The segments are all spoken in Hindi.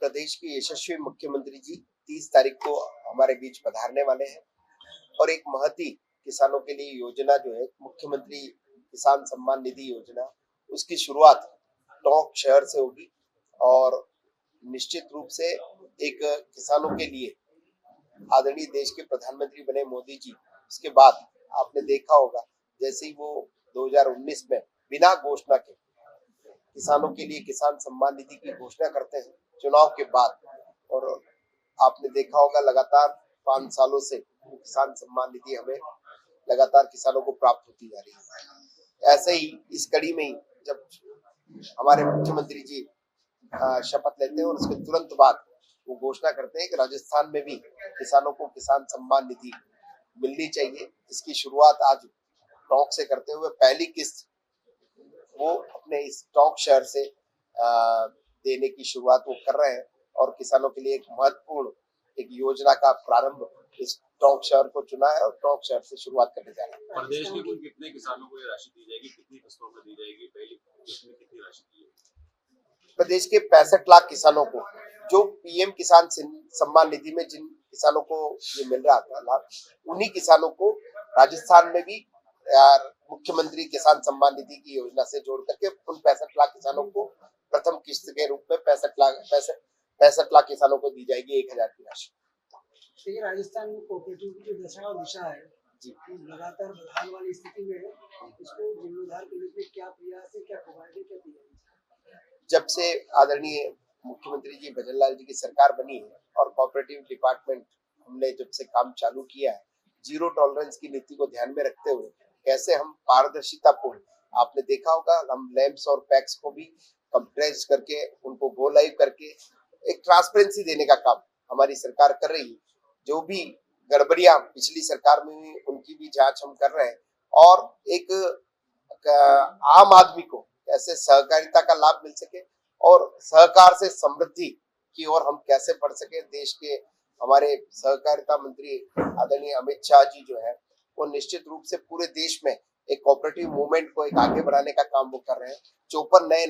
प्रदेश के यशस्वी मुख्यमंत्री जी 30 तारीख को हमारे बीच पधारने वाले हैं और एक महती किसानों के लिए योजना जो है मुख्यमंत्री किसान सम्मान निधि योजना, उसकी शुरुआत टोंक शहर से होगी और निश्चित रूप से एक किसानों के लिए आदरणीय देश के प्रधानमंत्री बने मोदी जी, उसके बाद आपने देखा होगा जैसे ही वो 2019 में बिना घोषणा के किसानों के लिए किसान सम्मान निधि की घोषणा करते हैं चुनाव के बाद, और आपने देखा होगा लगातार 5 सालों से किसान सम्मान निधि हमें लगातार किसानों को प्राप्त होती जा रही है। ऐसे ही इस कड़ी में ही जब हमारे मुख्यमंत्री जी शपथ लेते हैं और उसके तुरंत बाद वो घोषणा करते हैं कि राजस्थान में भी किसानों को किसान सम्मान निधि मिलनी चाहिए। इसकी शुरुआत आज टोंक से करते हुए पहली किस्त वो अपने इस टोंक शहर से देने की शुरुआत वो कर रहे हैं और किसानों के लिए एक महत्वपूर्ण एक योजना का प्रारंभ इस टोंक शहर को चुना है और टोंक शहर से शुरुआत करने जा रहे हैं। प्रदेश के कुल कितने किसानों को ये राशि दी जाएगी, कितनी किस्तों में दी जाएगी, पहली किस्त में कितनी राशि दी जाएगी? प्रदेश के 65 लाख किसानों को जो पीएम किसान सम्मान निधि में जिन किसानों को ये मिल रहा था लाभ, उन्हीं किसानों को राजस्थान में भी मुख्यमंत्री किसान सम्मान निधि की योजना से जोड़ करके उन 65 लाख किसानों को प्रथम किस्त के रूप में 65 लाख किसानों को दी जाएगी 1000 की राशि। देखिए, राजस्थान में कोऑपरेटिव की जो दशा और दिशा है जी, लगातार बदहाल वाली स्थिति में है। इसको जीर्णोद्धार करने के लिए क्या प्रयास है, क्या कवायदे, क्या तैयारी? जब से आदरणीय मुख्यमंत्री जी भजनलाल जी की सरकार बनी है और कोऑपरेटिव डिपार्टमेंट हमने जब से काम चालू किया है, जीरो टॉलरेंस की नीति को ध्यान में रखते हुए कैसे हम पारदर्शिता पूर्ण, आपने देखा होगा हम लैंप्स और पैक्स को भी कंप्रेस करके उनको गो लाइव करके एक ट्रांसपेरेंसी देने का काम हमारी सरकार कर रही है। जो भी गड़बड़ियां पिछली सरकार में हुई उनकी भी जांच हम कर रहे हैं और एक आम आदमी को कैसे सहकारिता का लाभ मिल सके और सहकार से समृद्धि की ओर हम कैसे बढ़ सके। देश के हमारे सहकारिता मंत्री आदरणीय अमित शाह जी जो है वो निश्चित रूप से पूरे देश में एक कोऑपरेटिव मूवमेंट को एक आगे बढ़ाने का काम वो कर रहे हैं। 54 नए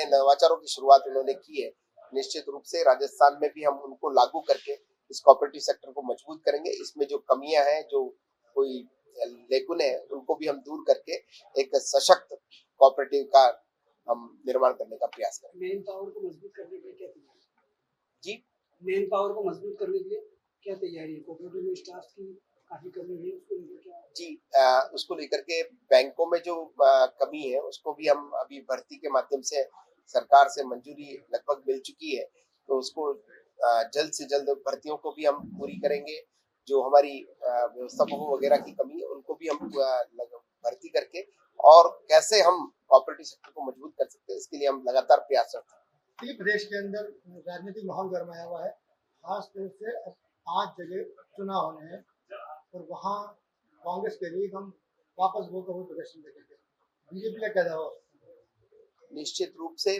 नवाचारों की शुरुआत उन्होंने की है। निश्चित रूप से राजस्थान में भी हम उनको लागू करके इस कोऑपरेटिव सेक्टर को मजबूत करेंगे। इसमें जो कमियां हैं, जो कोई लेकुन है, उनको भी हम दूर करके एक सशक्त कोऑपरेटिव का हम निर्माण करने का प्रयास करेंगे। मेन पावर को मजबूत करने के लिए क्या तैयारी जी? मेन पावर को मजबूत करने के लिए क्या तैयारी है? कोऑपरेटिव में स्टाफ की काफी कमी है, उसको लेकर क्या? जी, उसको लेकर के बैंकों में जो कमी है उसको भी हम अभी भर्ती के माध्यम से सरकार से मंजूरी लगभग मिल चुकी है, तो उसको जल्द से जल्द भर्तियों को भी हम पूरी करेंगे। जो हमारी व्यवस्थापकों वगैरह की कमी है उनको भी हम भर्ती करके और कैसे हम कोऑपरेटिव सेक्टर को मजबूत कर सकते हैं इसके लिए हम लगातार प्रयासरत हैं। प्रदेश के अंदर राजनीतिक माहौल गरमाया हुआ है, खास तौर से 5 जगह चुनाव होने हैं और वहाँ कांग्रेस के लिए हम वापस वो प्रदर्शन देखेंगे। बीजेपी का क्या दावा? निश्चित रूप से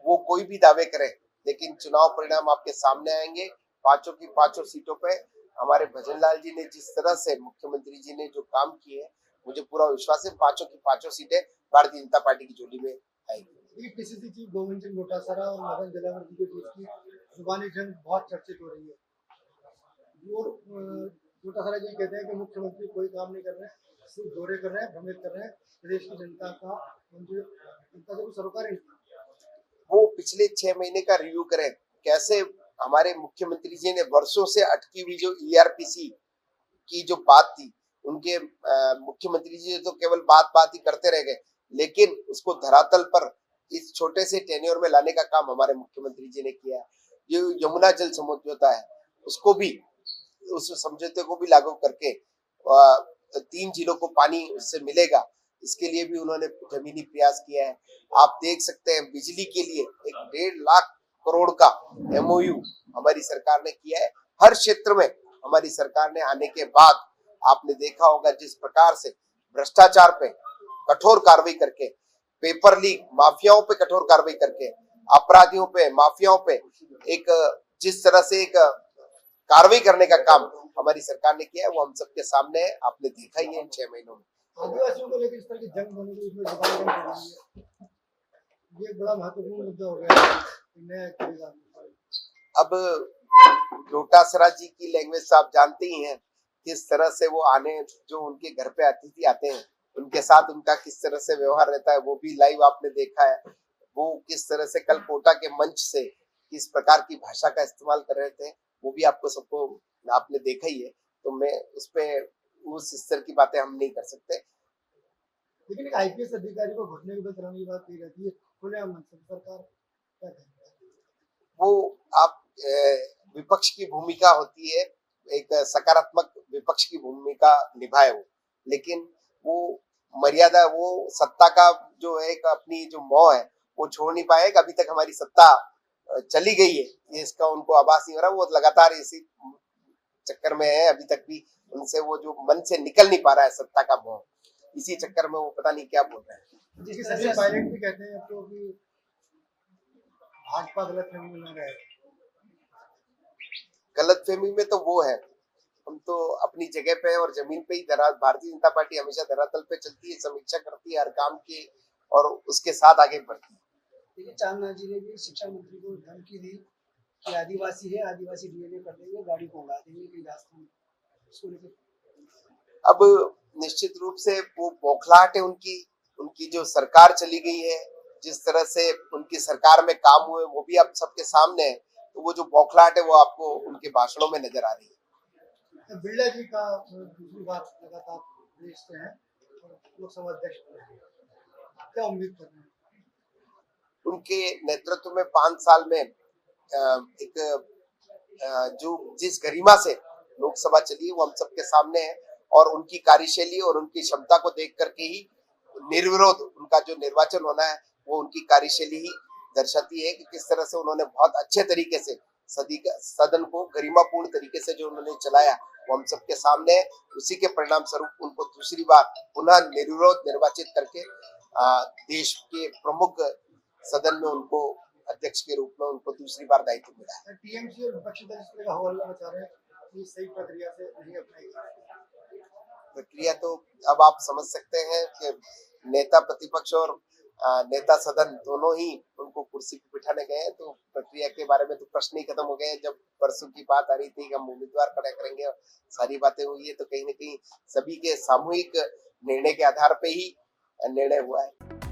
वो कोई भी दावे करें, लेकिन चुनाव परिणाम आपके सामने आएंगे। 5 की 5 सीटों पे हमारे भजनलाल जी ने जिस तरह से मुख्यमंत्री जी ने जो काम किए, मुझे पूरा विश्वास है 5 की 5 सीटें भारतीय जनता पार्टी की झोली में आएगी। पीसीसी चीफ गोविंद सिंह डोटासरा और मदन दिलावर जी के बीच की जुबानी जंग बहुत चर्चित हो रही है। और डोटासरा जी कहते हैं कि मुख्यमंत्री कोई काम नहीं कर रहे हैं, सिर्फ दौरे कर रहे हैं, भ्रमित कर रहे हैं प्रदेश की जनता से कोई सरोकार नहीं। वो पिछले 6 महीने का रिव्यू करें, कैसे हमारे मुख्यमंत्री जी ने वर्षों से अटकी हुई जो ईआरपीसी की जो बात थी, उनके मुख्यमंत्री जी तो केवल बात ही करते रह गए, लेकिन उसको धरातल पर इस छोटे से टेन्योर में लाने का काम हमारे मुख्यमंत्री जी ने किया। जो यमुना जल समझौता है उसको भी, उस समझौते को भी लागू करके 3 जिलों को पानी उससे मिलेगा, इसके लिए भी उन्होंने जमीनी प्रयास किया है। आप देख सकते हैं बिजली के लिए एक 1.5 लाख करोड़ का एमओयू हमारी सरकार ने किया है। हर क्षेत्र में हमारी सरकार ने आने के बाद आपने देखा होगा जिस प्रकार से भ्रष्टाचार पे कठोर कार्रवाई करके, पेपर लीक माफियाओं पे कठोर कार्रवाई करके, अपराधियों पे, माफियाओं पे एक जिस तरह से एक कार्रवाई करने का काम हमारी सरकार ने किया है, वो हम सबके सामने है। आपने देखा ही है इन 6 महीनों में। आदिवासियों को लेकर इस तरह की जंग होने की ये एक बड़ा महत्वपूर्ण मुद्दा हो गया है कि नया करेगा। अब डोटासरा जी की लैंग्वेज तो आप जानते ही हैं, किस तरह से वो आने, जो उनके घर पे अतिथि आते हैं उनके साथ उनका किस तरह से व्यवहार रहता है, वो भी लाइव आपने देखा है। वो किस तरह से कल कोटा के मंच से किस प्रकार की भाषा का इस्तेमाल कर रहे थे, वो भी आपको सबको आपने देखा ही है। तो मैं उस स्तर की बातें हम नहीं कर सकते। लेकिन एक आईपीएस अधिकारी को घुटने के बल चलाने की बात कही रहती है, खुलेआम मन से सरकार क्या करेगी? वो आप विपक्ष की भूमिका होती है, एक सकारात्मक विपक्ष की भूमिका निभाए वो, लेकिन वो मर्यादा, वो सत्ता का जो है, एक अपनी जो मोह है वो छोड़ नहीं पाए। अभी तक हमारी सत्ता चली गई है, ये इसका उनको आभास नहीं हो रहा। वो लगातार इसी चक्कर में है, अभी तक भी उनसे वो जो मन से निकल नहीं पा रहा है सत्ता का मोह, इसी चक्कर में वो पता नहीं क्या बोल रहे हैं। जिसके सभी पायलट भी कहते हैं तो कि भाजपा गलतफहमी में रहे। गलतफहमी में तो वो है, हम तो अपनी जगह पे और जमीन पे ही भारतीय जनता पार्टी हमेशा धरातल पे चलती है, समीक्षा करती है हर काम की और उसके साथ आगे बढ़ती है। देखिए, चांदना जी ने भी शिक्षा मंत्री को धमकी दी कि आदिवासी है, आदिवासी डीएनए कर देंगे, गाड़ी को उड़ा देंगे कि रास्ते में। इसको लेकर अब निश्चित रूप से वो बौखलाहट है उनकी जो सरकार चली गई है, जिस तरह से उनकी सरकार में काम हुए वो भी आप सबके सामने है। तो वो जो बौखलाहट है वो आपको उनके भाषणों में नजर आ रही है। बिरला जी का दूसरी बार लगातार प्रदेश से हैं और लोकसभा अध्यक्ष बने हैं। क्या उम्मीद कर रहे हैं? उनके नेतृत्व में 5 साल में एक जो जिस गरिमा से लोकसभा चली वो हम सबके सामने है, और उनकी कार्यशैली और उनकी क्षमता को देख करके ही निर्विरोध उनका जो निर्वाचन होना है वो उनकी कार्यशैली ही दर्शाती है कि किस तरह से उन्होंने बहुत अच्छे तरीके से सदन को गरिमापूर्ण तरीके से जो उन्होंने चलाया वो हम सबके सामने है। उसी के परिणाम स्वरूप उनको दूसरी बार पुनः निर्विरोध निर्वाचित करके देश के प्रमुख सदन में उनको अध्यक्ष के रूप में उनको दूसरी बार दायित्व मिला है। टीएमसी और विपक्षी दल इस तरह का हवाला बचा रहे हैं कि सही प्रक्रिया से नहीं अपनाई प्रक्रिया। तो अब आप समझ सकते हैं कि नेता प्रतिपक्ष और नेता सदन दोनों ही उनको कुर्सी पर बिठाने गए हैं, तो प्रक्रिया के बारे में तो प्रश्न ही खत्म हो गए हैं। जब परसों की बात आ रही थी कि हम उम्मीदवार खड़ा करेंगे और सारी बातें हुई है, तो कहीं ना कहीं सभी के सामूहिक निर्णय के आधार पे ही निर्णय हुआ है।